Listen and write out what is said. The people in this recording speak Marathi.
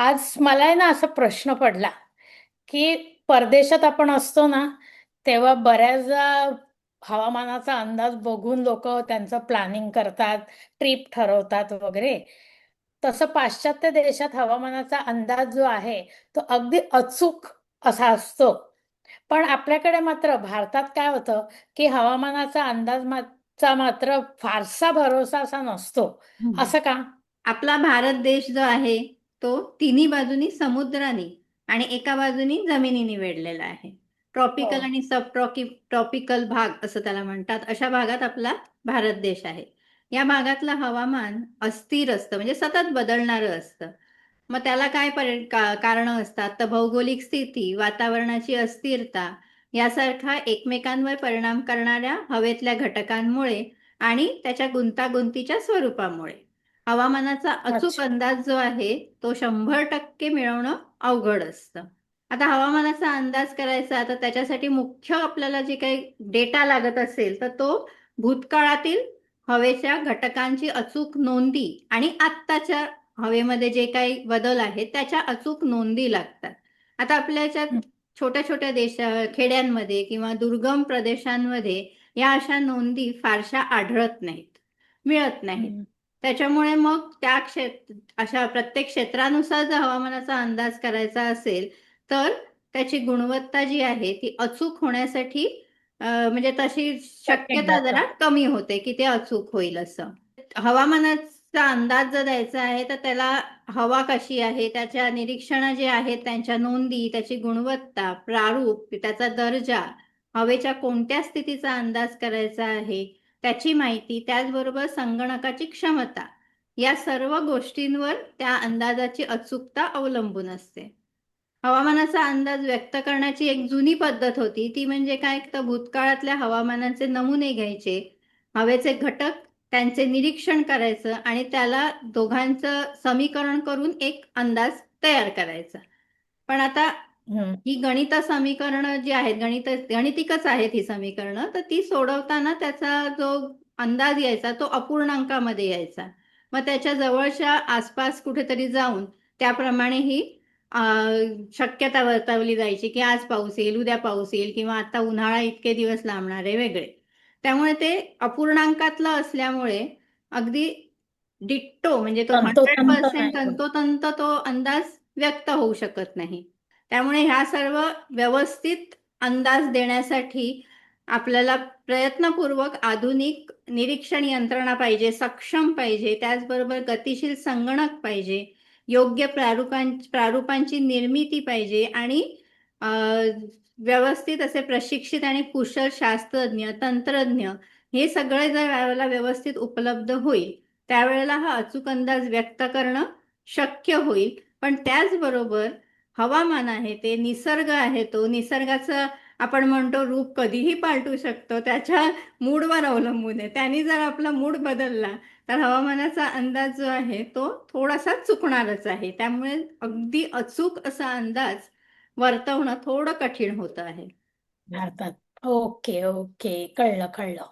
आज मला आहे ना असा प्रश्न पडला की परदेशात आपण असतो ना, तेव्हा बऱ्याचदा हवामानाचा अंदाज बघून लोक त्यांचं प्लॅनिंग करतात, ट्रिप ठरवतात वगैरे. तसं पाश्चात्य देशात हवामानाचा अंदाज जो आहे तो अगदी अचूक असा असतो. पण आपल्याकडे मात्र भारतात काय होतं की हवामानाचा अंदाज मात्र फारसा भरोसा असा नसतो. हम्म. असं का? आपला भारत देश जो आहे तो तिन्ही बाजूनी समुद्राने आणि एका बाजूनी जमिनीने वेढलेला आहे. हो. ट्रॉपिकल आणि सब ट्रॉपिकल भाग असं त्याला म्हणतात. अशा भागात आपला भारत देश आहे. या भागातलं हवामान अस्थिर असतं, म्हणजे सतत बदलणारं असतं. मग त्याला काय कारणं असतात तर भौगोलिक स्थिती, वातावरणाची अस्थिरता यासारखा एकमेकांवर परिणाम करणाऱ्या हवेतल्या घटकांमुळे आणि त्याच्या गुंतागुंतीच्या स्वरूपामुळे हवामानाचा अचूक अच्छा. अंदाज जो आहे तो 100% मिळवणं अवघड असतं. आता हवामानाचा अंदाज करायचा तर त्याच्यासाठी मुख्य आपल्याला जे काही डेटा लागत असेल तर तो भूतकाळातील हवेच्या घटकांची अचूक नोंदी आणि आत्ताच्या हवेमध्ये जे काही बदल आहेत त्याच्या अचूक नोंदी लागतात. आता आपल्या याच्यात छोट्या छोट्या खेड्यांमध्ये किंवा दुर्गम प्रदेशांमध्ये या अशा नोंदी फारशा आढळत नाहीत, मिळत नाहीत. हम्म. त्याच्यामुळे मग अशा प्रत्येक क्षेत्रानुसार जर हवामानाचा अंदाज करायचा असेल तर त्याची गुणवत्ता जी आहे ती अचूक होण्यासाठी म्हणजे तशी कठीण शक्यता जातं. जरा कमी होते की ते अचूक होईल असं. हवामानाचा अंदाज जर द्यायचा आहे तर त्याला हवा कशी आहे, त्याच्या निरीक्षणं जे आहेत त्यांच्या नोंदी, त्याची गुणवत्ता, प्रारूप, त्याचा दर्जा, हवेच्या कोणत्या स्थितीचा अंदाज करायचा आहे त्याची माहिती, त्याचबरोबर संगणकाची क्षमता, या सर्व गोष्टींवर त्या अंदाजाची अचूकता अवलंबून असते. हवामानाचा अंदाज व्यक्त करण्याची एक जुनी पद्धत होती, ती म्हणजे काय तर भूतकाळातल्या हवामानाचे नमुने घ्यायचे, हवेचे घटक त्यांचे निरीक्षण करायचं आणि त्याला दोघांचं समीकरण करून एक अंदाज तयार करायचा. पण आता हम्म. ही गणित समीकरणं जी आहेत, गणितिकच आहेत ही समीकरणं, तर ती सोडवताना त्याचा जो अंदाज यायचा तो अपूर्णांकामध्ये यायचा. मग त्याच्या जवळच्या आसपास कुठेतरी जाऊन त्याप्रमाणे ही शक्यता वर्तवली जायची की आज पाऊस येईल, उद्या पाऊस येईल किंवा आता उन्हाळा इतके दिवस लांबणार आहे वेगळे. त्यामुळे ते अपूर्णांकातलं असल्यामुळे अगदी डिट्टो म्हणजे तो तंतोतंत 100% नाही होत. तंतोतंत तो अंदाज व्यक्त होऊ शकत नाही. त्यामुळे ह्या सर्व व्यवस्थित अंदाज देण्यासाठी आपल्याला प्रयत्नपूर्वक आधुनिक निरीक्षण यंत्रणा पाहिजे, सक्षम पाहिजे, त्याचबरोबर गतिशील संगणक पाहिजे, योग्य प्रारूपांची निर्मिती पाहिजे आणि अ, व्यवस्थित असे प्रशिक्षित आणि कुशल शास्त्रज्ञ, तंत्रज्ञ हे सगळे जर वेळेला व्यवस्थित उपलब्ध होईल त्यावेळेला हा अचूक अंदाज व्यक्त करणं शक्य होईल. पण त्याचबरोबर हवामान आहे ते निसर्ग आहे, तो निसर्गाचं आपण म्हणतो रूप कधीही पालटू शकतो, त्याच्या मूडवर अवलंबून आहे. त्यांनी जर आपला मूड बदलला तर हवामानाचा अंदाज जो आहे तो थोडासा चुकणारच आहे. त्यामुळे अगदी अचूक असा अंदाज वर्तवणं थोडं कठीण होत आहे. भारतात. ओके, ओके, कळलं कळलं.